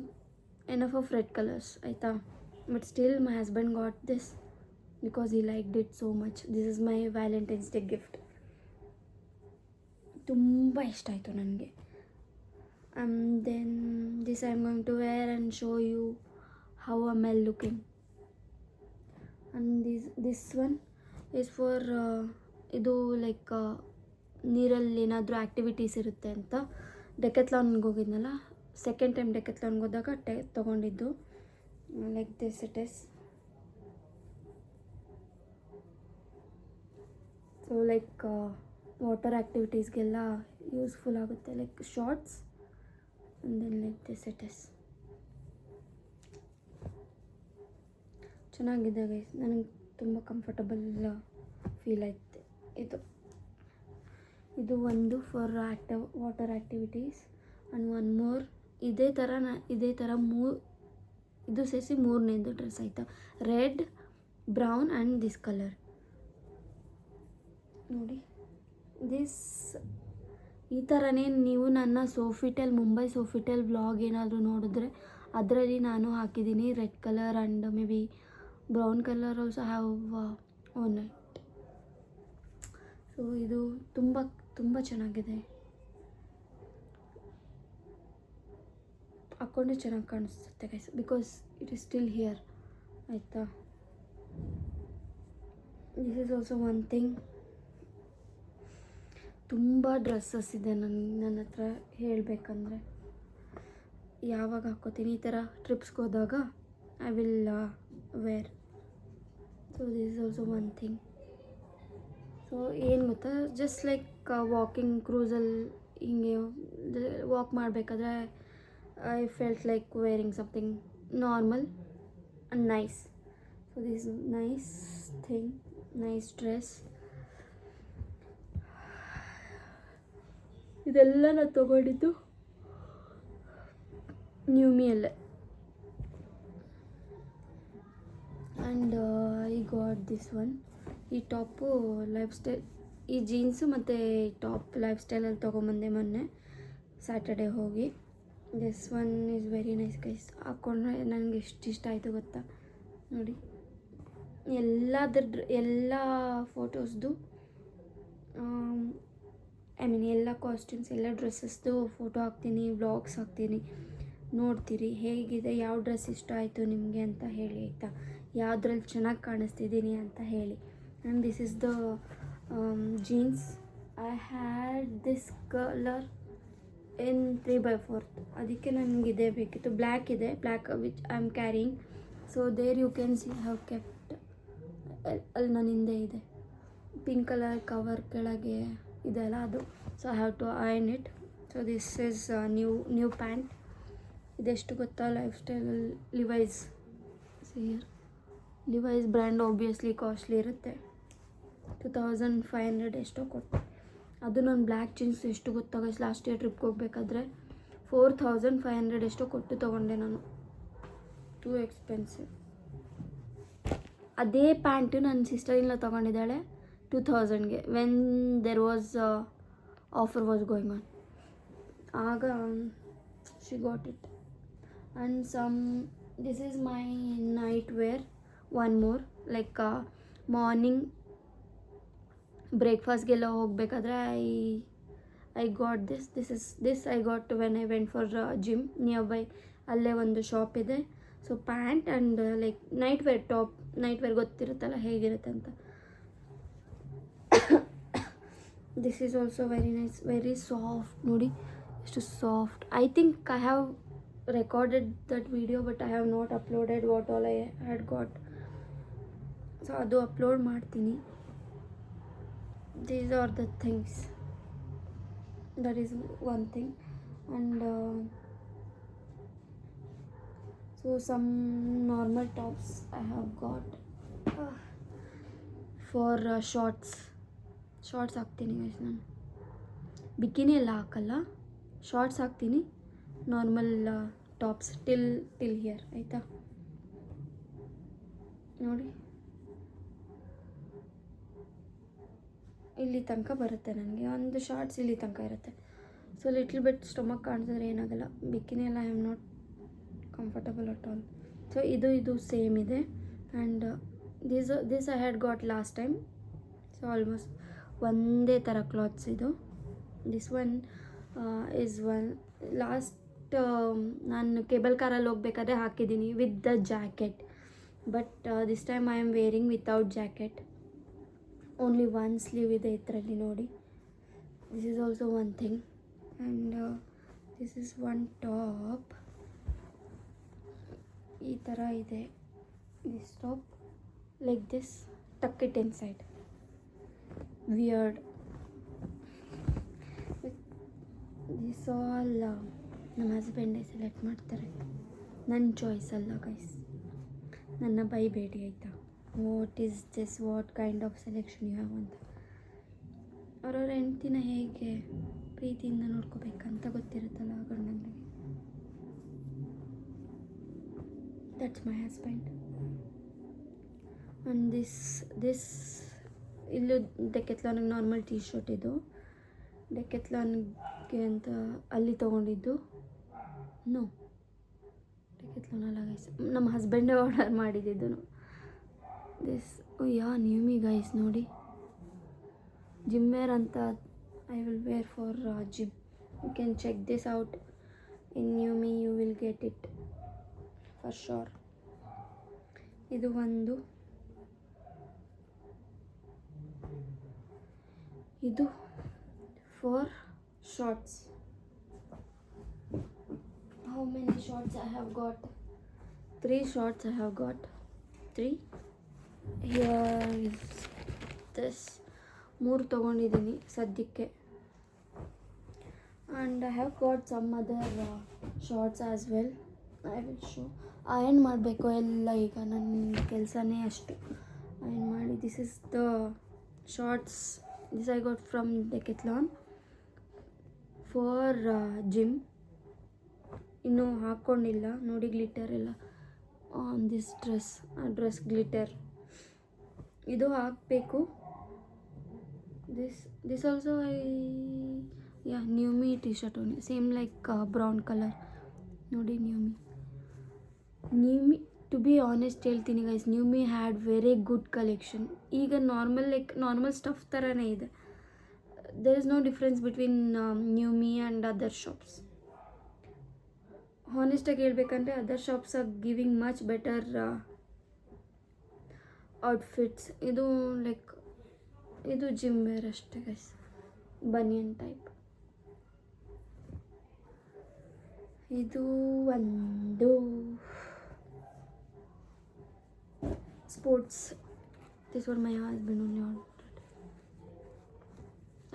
enough of red colours ಆಯಿತಾ. But still my husband got this because he liked it so much. This is my Valentine's Day gift. ತುಂಬ ಇಷ್ಟ ಆಯಿತು ನನಗೆ. And then this I am going to wear and show you how am I looking. And this one is for ಇದು like ನೀರಲ್ಲಿ ಏನಾದರೂ activities ಇರುತ್ತೆ ಅಂತ ಡೆಕತ್ಲಾನ್ಗೆ ಹೋಗಿದ್ನಲ್ಲ, second time ಡೆಕತ್ಲಾನ್ಗೆ ಹೋದಾಗ ತೊಗೊಂಡಿದ್ದು. Like this it is. So like water ಆ್ಯಕ್ಟಿವಿಟೀಸ್ಗೆಲ್ಲ useful ಆಗುತ್ತೆ. Like shorts and then like this it is. ಚೆನ್ನಾಗಿದೆ ಗೈಸ್, ನನಗೆ ತುಂಬ ಕಂಫರ್ಟಬಲ್ ಫೀಲ್ ಐತೆ. ಇದು ಒಂದು for water activities and one more ಇದೇ ಥರ ಇದು ಸೇರಿಸಿ 3ನೇದು ಡ್ರೆಸ್ ಆಯಿತಾ. Red, brown and this colour ನೋಡಿ. ಈ ಥರನೇ ನೀವು ನನ್ನ ಮುಂಬೈ ಸೋಫಿಟೆಲ್ ವ್ಲಾಗ್ ಏನಾದರೂ ನೋಡಿದ್ರೆ ಅದರಲ್ಲಿ ನಾನು ಹಾಕಿದ್ದೀನಿ red colour and maybe brown colour also have on it. So ಇದು ತುಂಬ ಚೆನ್ನಾಗಿದೆ, ಹಾಕ್ಕೊಂಡ್ರೆ ಚೆನ್ನಾಗಿ ಕಾಣಿಸುತ್ತೆ guys, because it is still here ಆಯಿತಾ. This is also one thing. ತುಂಬ ಡ್ರೆಸ್ಸಸ್ ಇದೆ ನನ್ನ ಹತ್ರ ಹೇಳಬೇಕಂದ್ರೆ. ಯಾವಾಗ ಹಾಕ್ಕೋತೀನಿ ಈ ಥರ ಟ್ರಿಪ್ಸ್ಗೆ ಹೋದಾಗ I will wear. So this is also one thing. So ಏನು ಗೊತ್ತಾ, ಜಸ್ಟ್ ಲೈಕ್ ವಾಕಿಂಗ್ ಕ್ರೂಸಲ್ಲಿ ಹಿಂಗೆ ವಾಕ್ ಮಾಡಬೇಕಾದ್ರೆ I felt like wearing something normal and nice. So this nice thing, nice dress. ಇದೆಲ್ಲ ನಾನು ತೊಗೊಂಡಿದ್ದು ನ್ಯೂಮಿಯಲ್ಲೇ. And I got this one. ಈ ಟಾಪು ಈ ಜೀನ್ಸು ಮತ್ತು ಟಾಪ್ ಲೈಫ್ ಸ್ಟೈಲಲ್ಲಿ ತೊಗೊಂಬಂದೆ ಮೊನ್ನೆ ಸ್ಯಾಟರ್ಡೇ ಹೋಗಿ. This one is very nice guys. ಹಾಕ್ಕೊಂಡ್ರೆ ನನಗೆ ಎಷ್ಟು ಇಷ್ಟ ಆಯಿತು ಗೊತ್ತಾ ನೋಡಿ. ಎಲ್ಲ ಫೋಟೋಸ್ದು ಎಲ್ಲ ಕಾಸ್ಟ್ಯೂಮ್ಸ್, ಎಲ್ಲ ಡ್ರೆಸ್ಸಸ್ದು ಫೋಟೋ ಹಾಕ್ತೀನಿ, ವ್ಲಾಗ್ಸ್ ಹಾಕ್ತೀನಿ, ನೋಡ್ತೀರಿ ಹೇಗಿದೆ, ಯಾವ ಡ್ರೆಸ್ ಇಷ್ಟ ಆಯಿತು ನಿಮಗೆ ಅಂತ ಹೇಳಿ ಆಯಿತಾ, ಯಾವುದ್ರಲ್ಲಿ ಚೆನ್ನಾಗಿ ಕಾಣಿಸ್ತಿದ್ದೀನಿ ಅಂತ ಹೇಳಿ. And this is the jeans. I had this colour in 3/4. ಅದಕ್ಕೆ ನನಗೆ ಇದೇ ಬೇಕಿತ್ತು. ಬ್ಲ್ಯಾಕ್ ಇದೆ, black which I am carrying. So there you can see have kept. ಅಲ್ಲಿ ನನ್ನ ಹಿಂದೆ ಇದೆ ಪಿಂಕ್ ಕಲರ್ ಕವರ್ ಕೆಳಗೆ ಇದೆಲ್ಲ ಅದು. So I have to iron it. So this is new pant. ಇದೆಷ್ಟು ಗೊತ್ತಾ, ಲೈಫ್ ಸ್ಟೈಲಲ್ಲಿ ಲಿವೈಸ್ ಬ್ರ್ಯಾಂಡ್ ಆಬ್ವಿಯಸ್ಲಿ ಕಾಸ್ಟ್ಲಿ ಇರುತ್ತೆ. 2500 ಎಷ್ಟೋ ಕೊಟ್ಟು. ಅದು ನಾನು ಬ್ಲ್ಯಾಕ್ ಜೀನ್ಸ್ ಎಷ್ಟು ಗೊತ್ತಾ ಗೈಸ್, ಲಾಸ್ಟ್ ಇಯರ್ ಟ್ರಿಪ್ಗೆ ಹೋಗ್ಬೇಕಾದ್ರೆ 4500 ಎಷ್ಟೋ ಕೊಟ್ಟು ತೊಗೊಂಡೆ ನಾನು. Two expensive. ಅದೇ ಪ್ಯಾಂಟು ನನ್ನ ಸಿಸ್ಟರಿಂದ ತೊಗೊಂಡಿದ್ದಾಳೆ 2000ಗೆ, when there was offer was going on. ಆಗ she got it. And this is my night wear. One more like morning ಬ್ರೇಕ್ಫಾಸ್ಟ್ಗೆಲ್ಲ ಹೋಗಬೇಕಾದ್ರೆ I got this I got when I went for gym nearby. ಅಲ್ಲೇ ಒಂದು shop ಇದೆ. So pant and like night wear top. Night wear ಗೊತ್ತಿರುತ್ತಲ್ಲ ಹೇಗಿರುತ್ತೆ ಅಂತ. This is also very nice, very soft. ನೋಡಿ ಎಷ್ಟು soft. I think I have recorded that video but I have not uploaded what all I had got. So ಅದು upload ಮಾಡ್ತೀನಿ. These are the things. That is one thing. And so some normal tops I have got for shorts ಹಾಕ್ತೀನಿ guys. ನಾನು bikini ಎಲ್ಲ ಹಾಕಲ್ಲ, shorts ಹಾಕ್ತೀನಿ, normal tops till here ಆಯಿತಾ. ನೋಡಿ ಇಲ್ಲಿ ತನಕ ಬರುತ್ತೆ ನನಗೆ, ಒಂದು ಶಾರ್ಟ್ಸ್ ಇಲ್ಲಿ ತನಕ ಇರುತ್ತೆ. ಸೊ ಲಿಟ್ಲ್ ಬಿಟ್ ಸ್ಟೊಮಕ್ ಕಾಣಿಸಿದ್ರೆ ಏನಾಗಲ್ಲ. ಬಿಕಿನಿ ಎಲ್ಲ I am not comfortable at all. So ಇದು ಸೇಮ್ ಇದೆ. And this I had got last time. So almost ಒಂದೇ ಥರ ಕ್ಲಾತ್ಸ್ ಇದು. This one is one last ನಾನು ಕೇಬಲ್ ಕಾರಲ್ಲಿ ಹೋಗ್ಬೇಕಾದ್ರೆ ಹಾಕಿದ್ದೀನಿ with the jacket. But this time I am wearing without jacket. Only one sleeve ಇದೆ ಇದರಲ್ಲಿ ನೋಡಿ. This is also one thing. And this is one top. ಈ ಥರ ಇದೆ ದಿಸ್ ಟಾಪ್, ಲೈಕ್ ದಿಸ್, ಟಕ್ it inside. Weird. This all ನಮ್ಮ ಹಸ್ಬೆಂಡೇ select ಮಾಡ್ತಾರೆ, ನನ್ನ ಚಾಯ್ಸ್ ಅಲ್ಲ ಗೈಸ್. ನನ್ನ ಬೈಬೇಡಿ ಆಯಿತಾ. What is this, what kind of selection you have ಅಂತ. ಅವ್ರವ್ರ ಹೆಂಡ್ತಿನ ಹೇಗೆ ಪ್ರೀತಿಯಿಂದ ನೋಡ್ಕೋಬೇಕಂತ ಗೊತ್ತಿರುತ್ತಲ್ಲ ಗಂಡಂಗೆ. That's my husband. And this ಇಲ್ಲೂ ಡೆಕೆತ್ಲಾನಿಗೆ ನಾರ್ಮಲ್ ಟೀ ಶರ್ಟ್ ಇದು. ಡೆಕೆತ್ಲಾನ್ಗೆ ಅಂತ ಅಲ್ಲಿ ತೊಗೊಂಡಿದ್ದು. ನೋ, ಡೆಕೆತ್ಲಾನಲ್ಲ ಗೈಸ್, ನಮ್ಮ ಹಸ್ಬೆಂಡೇ ಆರ್ಡರ್ ಮಾಡಿದ್ದು. ದಿಸ್ ನ್ಯೂಮಿ ಗೈಸ್ ನೋಡಿ, ಜಿಮ್ ವೇರ್ ಅಂತ. I will wear for gym. You can check this out in Newme, you will get it for sure. ಇದು ಒಂದು, ಇದು for shorts. How many shorts I have got? 3 shorts I have got. 3. Here is this. 3 ತಗೊಂಡಿದ್ದೀನಿ ಸದ್ಯಕ್ಕೆ. And I have got some other shorts as well. I will show. Iron ಮಾಡಬೇಕು ಎಲ್ಲ, ಈಗ ನನ್ನ ಕೆಲಸನೇ ಅಷ್ಟು ಅಯರ್ನ್ ಮಾಡಿ. This is the shorts. This I got from Decathlon for gym. ಇನ್ನೂ ಹಾಕ್ಕೊಂಡಿಲ್ಲ ನೋಡಿ, ಗ್ಲಿಟರ್ ಎಲ್ಲ ಆನ್ ದಿಸ್ ಡ್ರೆಸ್. ಆ ಡ್ರೆಸ್ ಗ್ಲಿಟರ್ ಇದು ಹಾಕಬೇಕು. This also Newme T shirt only, same like brown colour ನೋಡಿ. ನ್ಯೂಮಿ ಟು ಬಿ ಆನೆಸ್ಟ್ ಹೇಳ್ತೀನಿ guys, Newme had very good collection. ಈಗ ನಾರ್ಮಲ್ ಸ್ಟಫ್ ಥರನೇ ಇದೆ. There is no difference between ನ್ಯೂಮಿ and other shops. ಹಾನೆಸ್ಟಾಗಿ ಹೇಳ್ಬೇಕಂದ್ರೆ other shops are giving much better outfits. ಇದು like ಇದು gym wear ಅಷ್ಟೇ ಗೈಸ್, ಬನಿಯನ್ ಟೈಪ್. ಇದು ಒಂದು sports. This was my husband only ordered.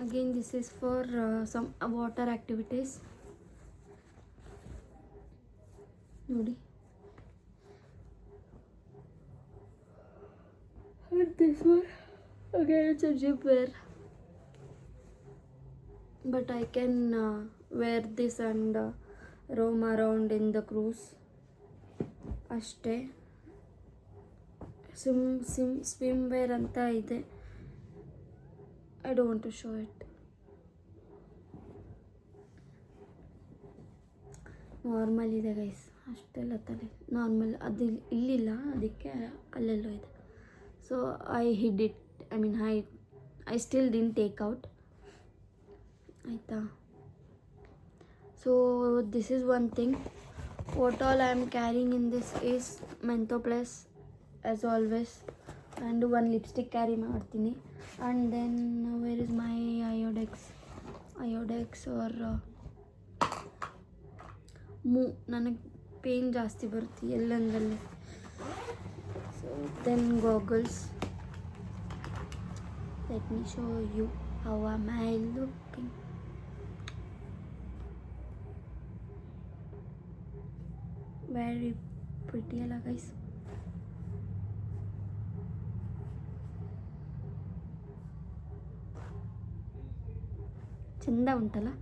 Again this is for some water activities ನೋಡಿ. And this one again, it's a gym wear, but I can wear this and roam around in the cruise ಅಷ್ಟೇ. Swim wear ಅಂತ ಇದೆ. I don't want to show it. Normal ಇದೆ guys, ಅಷ್ಟೆಲ್ಲ ತಲೆ normal. ಅದು ಇಲ್ಲಿಲ್ಲ, ಅದಕ್ಕೆ ಅಲ್ಲೆಲ್ಲೋ ಇದೆ. So I hid it. I still didn't take out. ಆಯಿತಾ? So this is one thing. What all I am carrying in this is Mentho Plus as always. And ಒಂದು ಲಿಪ್ಸ್ಟಿಕ್ ಕ್ಯಾರಿ ಮಾಡ್ತೀನಿ. And then where is my Iodex or ನನಗೆ pain ಜಾಸ್ತಿ ಬರುತ್ತೆ ಎಲ್ಲಂದರಲ್ಲಿ. So then goggles. Let me show you how am I looking. Very pretty ಅಲ್ಲ guys? ಚೆಂದ ಉಂಟಲ್ಲ?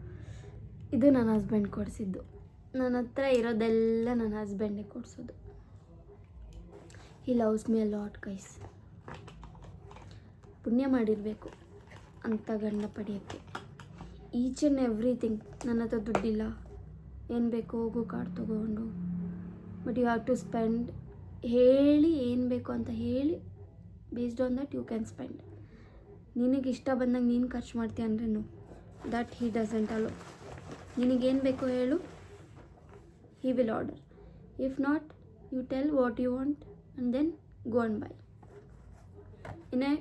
ಇದು ನನ್ನ ಹಸ್ಬೆಂಡ್ ಕೊಡಿಸಿದ್ದು. ನನ್ನ ಹತ್ರ ಇರೋದೆಲ್ಲ ನನ್ನ ಹಸ್ಬೆಂಡೇ ಕೊಡಿಸೋದು. ಹಿ loves me a lot guys. ಪುಣ್ಯ ಮಾಡಿರಬೇಕು ಅಂಥ ಗಂಡ ಪಡೆಯೋಕ್ಕೆ. Each and everything. ನನ್ನ ಹತ್ರ ದುಡ್ಡಿಲ್ಲ, ಏನು ಬೇಕು ಹೋಗು ಕಾರ್ಡ್ ತೊಗೊಂಡು, but you have to spend. ಹೇಳಿ ಏನು ಬೇಕು ಅಂತ ಹೇಳಿ, based on that you can spend. ನಿನಗೆ ಇಷ್ಟ ಬಂದಂಗೆ ನೀನು ಖರ್ಚು ಮಾಡ್ತೀಯ ಅಂದರೆ no, that he doesn't allow. ನಿನಗೇನು ಬೇಕು ಹೇಳು, he will order. If not, you tell what you want and then go and buy in a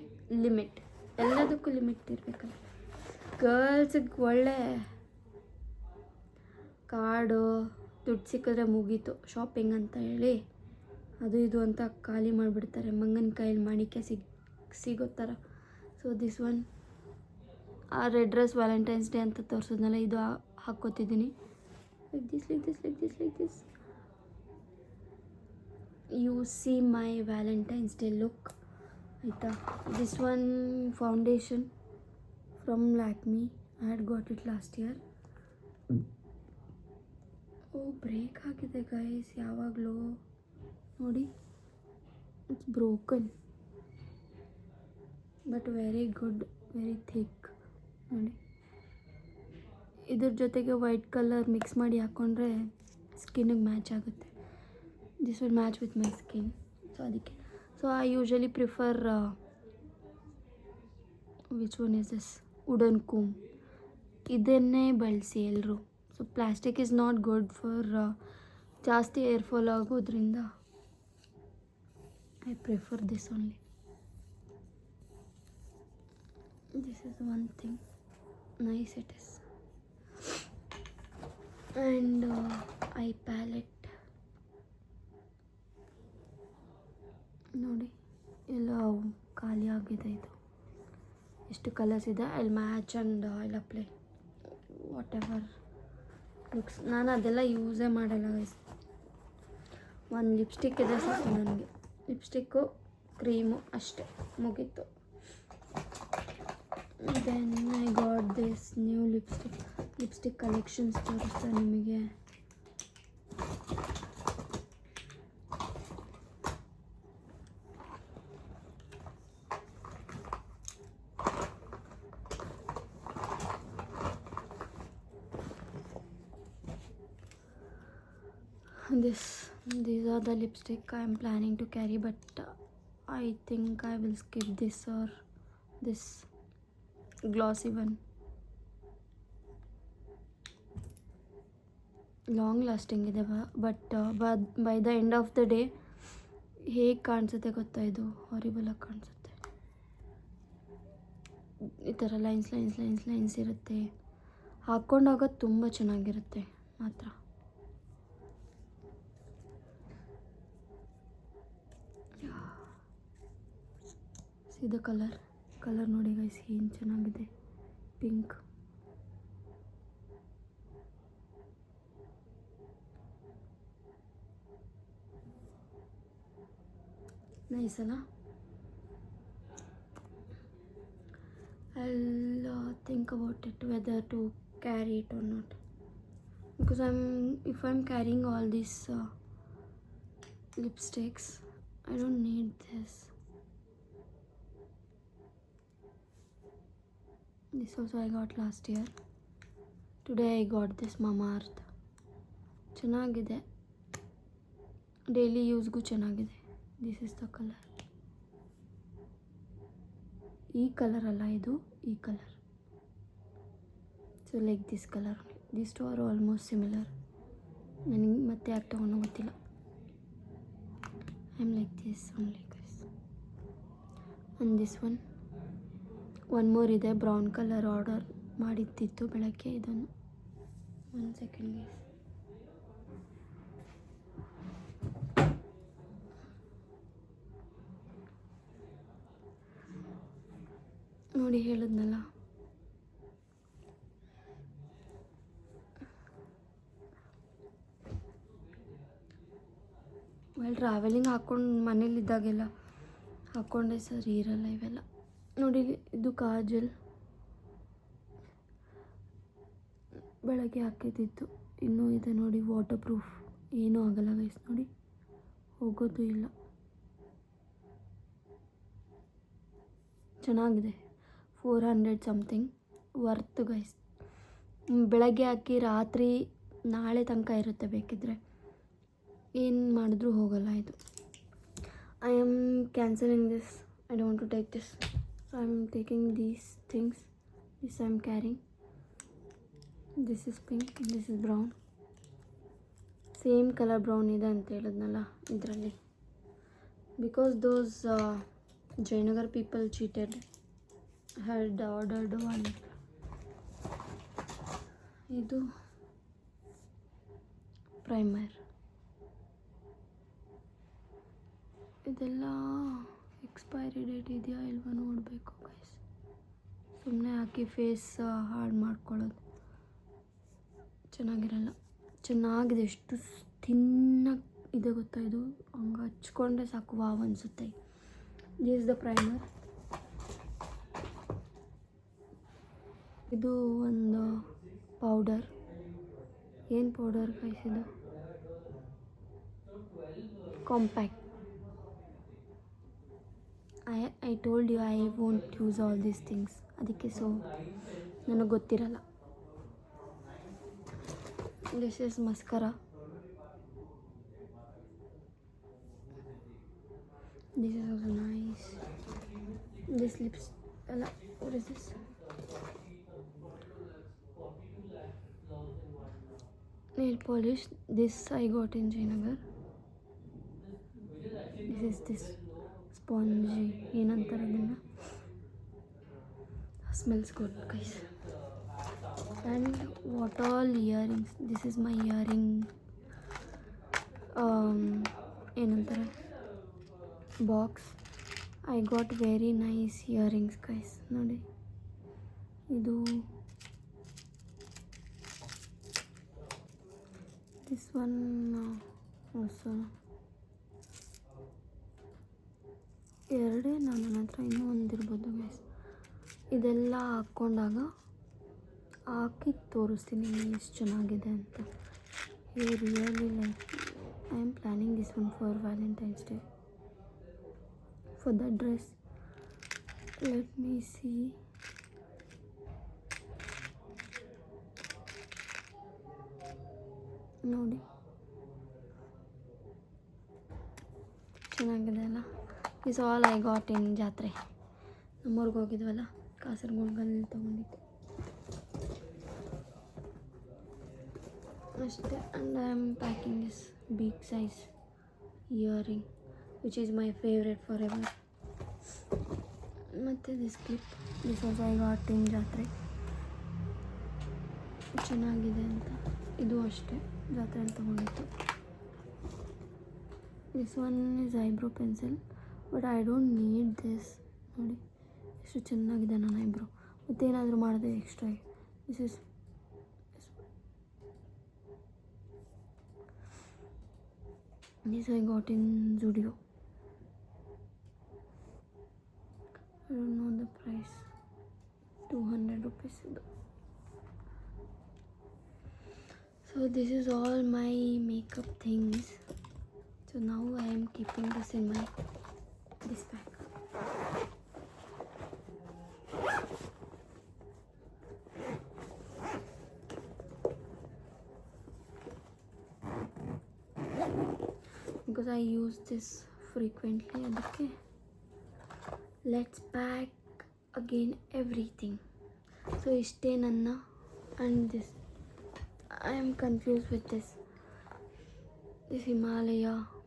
limit. ಎಲ್ಲದಕ್ಕೂ ಲಿಮಿಟ್ ಇರಬೇಕಲ್ಲ. ಗರ್ಲ್ಸಿಗೆ ಒಳ್ಳೆ ಕಾರ್ಡು ದುಡ್ಡು ಸಿಕ್ಕಿದ್ರೆ ಮುಗೀತು ಶಾಪಿಂಗ್ ಅಂತ ಹೇಳಿ ಅದು ಇದು ಅಂತ ಖಾಲಿ ಮಾಡಿಬಿಡ್ತಾರೆ. ಮಂಗನ ಕೈಯಲ್ಲಿ ಮಾಣಿಕ್ಯ ಸಿಗೋ ಥರ. ಸೊ ದಿಸ್ ಒನ್, ಆ ರೆಡ್ ಡ್ರೆಸ್ ವ್ಯಾಲೆಂಟೈನ್ಸ್ ಡೇ ಅಂತ ತೋರಿಸಿದ್ನಲ್ಲ, ಇದು ಹಾಕ್ಕೋತಿದ್ದೀನಿ. like this. You see my Valentine's Day look. ಆಯಿತಾ. This one foundation from Lakme. I had got it last year. ಓ ಬ್ರೇಕ್ ಆಗಿದೆ ಗೈಸ್ ಯಾವಾಗಲೂ ನೋಡಿ. It's broken but very good, very thick ನೋಡಿ. ಇದ್ರ ಜೊತೆಗೆ ವೈಟ್ ಕಲರ್ ಮಿಕ್ಸ್ ಮಾಡಿ ಹಾಕ್ಕೊಂಡ್ರೆ ಸ್ಕಿನ್ನಿಗೆ ಮ್ಯಾಚ್ ಆಗುತ್ತೆ. This will match with my skin. So ಅದಕ್ಕೆ I usually prefer which one is this wooden comb. ಇದನ್ನೇ ಬಳಸಿ ಎಲ್ಲರೂ. So plastic is not good for ಜಾಸ್ತಿ ಏರ್ ಫಾಲ್ ಆಗೋದ್ರಿಂದ I prefer this only. This is one thing, nice it is. And eye palette ನೋಡಿ ಎಲ್ಲ ಖಾಲಿ ಆಗಿದೆ. ಇದು ಎಷ್ಟು ಕಲರ್ಸ್ ಇದೆ. I match and I'll apply what ever looks. ನಾನು ಅದೆಲ್ಲ ಯೂಸೇ ಮಾಡಲ್ಲ ಗೈಸ್. ಒಂದು ಲಿಪ್ಸ್ಟಿಕ್ ಇದೆ ಸಾಕು ನನಗೆ. ಲಿಪ್ಸ್ಟಿಕ್ಕು ಕ್ರೀಮು ಅಷ್ಟೇ ಮುಗೀತು. Then I got this new lipstick collections ತೋರಿಸ್ತಾ ನಿಮಗೆ. These are the lipstick I am planning to carry, but I think I will skip this or this glossy one. Long lasting ಇದೆ but by the end of the day ಹೇಗೆ ಕಾಣಿಸುತ್ತೆ ಗೊತ್ತಾ, ಇದು ಹಾರಿಬಲಾಗಿ ಕಾಣಿಸುತ್ತೆ. ಈ ಥರ ಲೈನ್ಸ್ ಲೈನ್ಸ್ ಲೈನ್ಸ್ ಲೈನ್ಸ್ ಇರುತ್ತೆ. ಹಾಕ್ಕೊಂಡಾಗ ತುಂಬ ಚೆನ್ನಾಗಿರುತ್ತೆ ಮಾತ್ರ. ಇದು ಕಲರ್ ನೋಡಿ ಗೈಸ್ ಏನು ಚೆನ್ನಾಗಿದೆ. ಪಿಂಕ್ ನೈಸ್ ಅಲ್ಲ. I'll think about it whether to carry it or not, because if I'm carrying all these lipsticks, I don't need this. This also I got last year. Today I got this Mamaearth. ಚೆನ್ನಾಗಿದೆ, daily ಯೂಸ್ಗೂ ಚೆನ್ನಾಗಿದೆ. This is the colour. ಈ colour ಅಲ್ಲ, ಇದು ಈ colour. So like this colour. This two are almost similar. ನನಗೆ ಮತ್ತೆ ಯಾಕೆ ತೊಗೊಂಡು ಗೊತ್ತಿಲ್ಲ. I am like this only guys. And this one more ಇದೆ, ಬ್ರೌನ್ ಕಲರ್ ಆರ್ಡರ್ ಮಾಡಿದ್ದಿತ್ತು ಬೆಳಗ್ಗೆ. ಇದನ್ನು 1 second ಗೈಸ್. ನೋಡಿ ಹೇಳಿದ್ನಲ್ಲ, ವೆಲ್ ಟ್ರಾವೆಲಿಂಗ್ ಹಾಕ್ಕೊಂಡು ಮನೇಲಿದ್ದಾಗೆಲ್ಲ ಹಾಕ್ಕೊಂಡೆ ಸರಿ ಇರಲ್ಲ ಇವೆಲ್ಲ. ನೋಡಿ ಇದು ಕಾಜಲ್ ಬೆಳಗ್ಗೆ ಹಾಕಿದ್ದಿತ್ತು. ಇನ್ನೂ ಇದೆ ನೋಡಿ, ವಾಟರ್ ಪ್ರೂಫ್, ಏನೂ ಆಗಲ್ಲ ಗೈಸ್. ನೋಡಿ ಹೋಗೋದು ಇಲ್ಲ, ಚೆನ್ನಾಗಿದೆ. 400 ಸಮಥಿಂಗ್ ವರ್ತ್ ಗೈಸ್. ಬೆಳಗ್ಗೆ ಹಾಕಿ ರಾತ್ರಿ ನಾಳೆ ತನಕ ಇರುತ್ತೆ ಬೇಕಿದ್ದರೆ, ಏನು ಮಾಡಿದ್ರೂ ಹೋಗಲ್ಲ ಇದು. I am cancelling this. I don't to take this. So I am taking these things. This I am carrying. This is pink, this is brown. Same colour brown ಇದೆ ಅಂತ ಹೇಳಿದ್ನಲ್ಲ ಇದರಲ್ಲಿ. Because those Jayanagar people cheated. had ordered one. ಇದು primer. ಇದೆಲ್ಲ expiry date ಇದೆಯಾ ಇಲ್ವಾ ನೋಡಬೇಕು guys. ಸುಮ್ಮನೆ ಹಾಕಿ ಫೇಸ್ ಹಾಳು ಮಾಡ್ಕೊಳ್ಳೋದು ಚೆನ್ನಾಗಿರಲ್ಲ. ಚೆನ್ನಾಗಿದೆ, ಎಷ್ಟು ತಿನ್ನಾಗಿ ಇದೆ ಗೊತ್ತಾ ಇದು. ಹಂಗೆ ಹಚ್ಕೊಂಡ್ರೆ ಸಾಕು ವಾವ್ ಅನಿಸುತ್ತೆ. This is the primer. ಇದು ಒಂದು ಪೌಡರ್. ಏನು ಪೌಡರ್ ಇದು? Compact. I told you I won't use all these things. ಅದಕ್ಕೆ ಸೊ ನನಗೆ ಗೊತ್ತಿರಲ್ಲ. This is mascara. This is also nice. This lips ಅಲ್ಲ, what is this? Nail polish. This I got in Jayanagar. This is this spongy. ಏನಂತಾರೆ ಇದನ್ನು? Smells good, guys. And what all earrings? This is my earring. ಏನಂತಾರೆ? Box. I got very nice earrings, guys. ನೋಡಿ, ಇದು this one also. ಎರಡೇ ನನ್ನ ಹತ್ರ, ಇನ್ನೂ ಒಂದಿರ್ಬೋದು guys. ಇದೆಲ್ಲ ಹಾಕ್ಕೊಂಡಾಗ ಹಾಕಿ ತೋರಿಸ್ತೀನಿ ಎಷ್ಟು ಚೆನ್ನಾಗಿದೆ ಅಂತ. You really like. I am planning this one for Valentine's Day. For the dress, let me see. ನೋಡಿ, ಚೆನ್ನಾಗಿದೆ ಅಲ್ಲ? Is all I got in ಜಾತ್ರೆ. ನಮ್ಮೂರ್ಗೆ ಹೋಗಿದ್ವಲ್ಲ, ಕಾಸರಗೋಡ್ಗಲ್ಲಿ ತೊಗೊಂಡಿದ್ದು ಅಷ್ಟೇ. And I am packing this big size earring which is my favourite for ever. ಮತ್ತು this clip, this also I got in ಜಾತ್ರೆ. ಚೆನ್ನಾಗಿದೆ ಅಂತ. ಇದು ಅಷ್ಟೇ ಜಾತ್ರೆಯಲ್ಲಿ ತೊಗೊಂಡಿತ್ತು. This one is eyebrow pencil, but I don't need this. ನೋಡಿ ಎಷ್ಟು ಚೆನ್ನಾಗಿದೆ ನನ್ನ ಐಬ್ರೋ. ಮತ್ತೇನಾದರೂ ಮಾಡಿದೆ extra. This I got in Zudio. I don't know the price. 200 rupees ಇದು. So this is all my makeup things. So now I am keeping this in this bag. Because I use this frequently. Okay, let's pack again everything. So ishte nanna. And this, I am confused with this Himalaya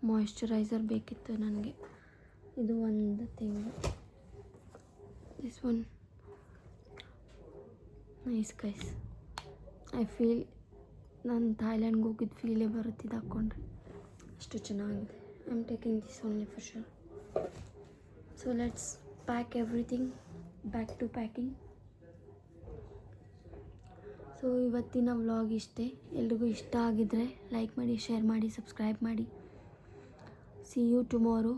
moisturiser ಬೇಕಿತ್ತು ನನಗೆ. ಇದು ಒಂದು ತಿಂಗಳು. This one nice guys. I feel ನಾನು ಥೈಲ್ಯಾಂಡ್ಗೆ ಹೋಗಿದ್ದು ಫೀಲೇ ಬರುತ್ತೆ ಇದು ಹಾಕ್ಕೊಂಡ್ರೆ. ಅಷ್ಟು ಚೆನ್ನಾಗಿದೆ. I am taking this only for sure. So let's pack everything. Back to packing. So ಇವತ್ತಿನ ವ್ಲಾಗ್ ಇಷ್ಟೇ. ಎಲ್ರಿಗೂ ಇಷ್ಟ ಆಗಿದ್ದರೆ ಲೈಕ್ ಮಾಡಿ, ಶೇರ್ ಮಾಡಿ, ಸಬ್ಸ್ಕ್ರೈಬ್ ಮಾಡಿ. See you tomorrow.